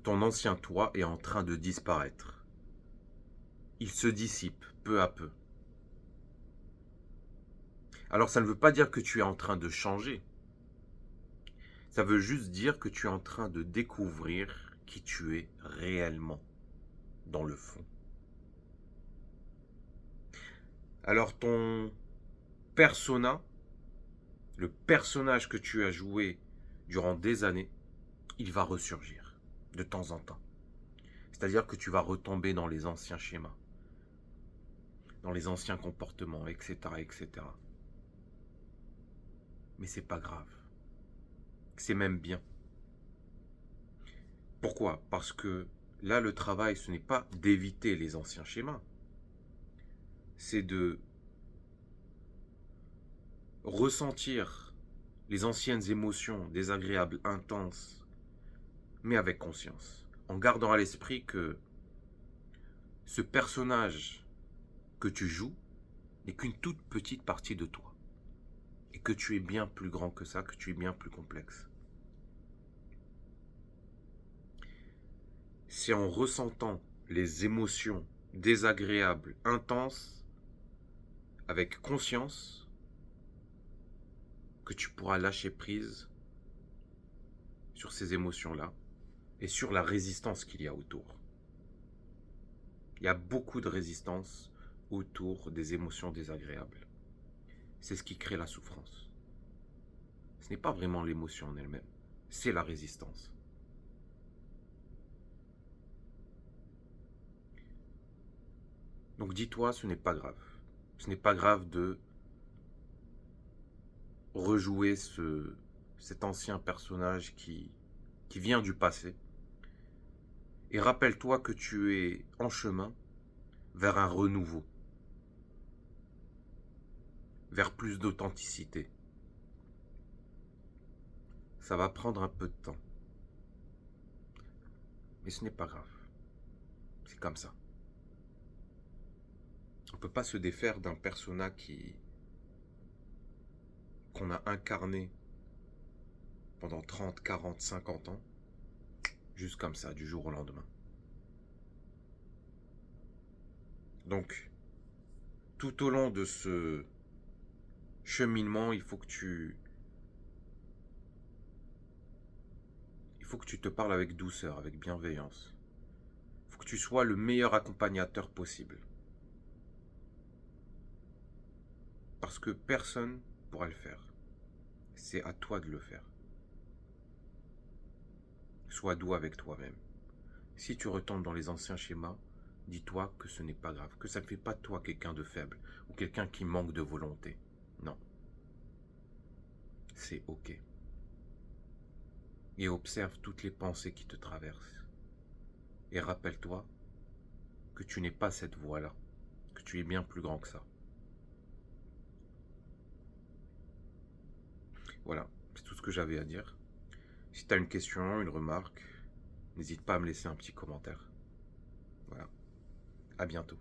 ton ancien toi est en train de disparaître. Il se dissipe peu à peu. Alors ça ne veut pas dire que tu es en train de changer. Ça veut juste dire que tu es en train de découvrir qui tu es réellement, dans le fond. Alors ton persona, le personnage que tu as joué durant des années, il va ressurgir de temps en temps. C'est-à-dire que tu vas retomber dans les anciens schémas, dans les anciens comportements, etc., etc. Mais c'est pas grave. C'est même bien. Pourquoi? Parce que là, le travail, ce n'est pas d'éviter les anciens schémas. C'est de ressentir les anciennes émotions désagréables, intenses, mais avec conscience. En gardant à l'esprit que ce personnage que tu joues n'est qu'une toute petite partie de toi. Et que tu es bien plus grand que ça, que tu es bien plus complexe. C'est en ressentant les émotions désagréables, intenses, avec conscience, que tu pourras lâcher prise sur ces émotions-là et sur la résistance qu'il y a autour. Il y a beaucoup de résistance autour des émotions désagréables. C'est ce qui crée la souffrance. Ce n'est pas vraiment l'émotion en elle-même, c'est la résistance. Donc dis-toi, ce n'est pas grave. Ce n'est pas grave de rejouer cet ancien personnage qui vient du passé. Et rappelle-toi que tu es en chemin vers un renouveau, vers plus d'authenticité. Ça va prendre un peu de temps. Mais ce n'est pas grave. C'est comme ça. On ne peut pas se défaire d'un persona qu'on a incarné pendant 30, 40, 50 ans, juste comme ça, du jour au lendemain. Donc, tout au long de ce cheminement, il faut que tu te parles avec douceur, avec bienveillance. Il faut que tu sois le meilleur accompagnateur possible. Parce que personne ne pourra le faire. C'est à toi de le faire. Sois doux avec toi-même. Si tu retombes dans les anciens schémas, dis-toi que ce n'est pas grave, que ça ne fait pas de toi quelqu'un de faible ou quelqu'un qui manque de volonté. Non. C'est ok. Et observe toutes les pensées qui te traversent. Et rappelle-toi que tu n'es pas cette voie-là, que tu es bien plus grand que ça. Voilà, c'est tout ce que j'avais à dire. Si tu as une question, une remarque, n'hésite pas à me laisser un petit commentaire. Voilà, à bientôt.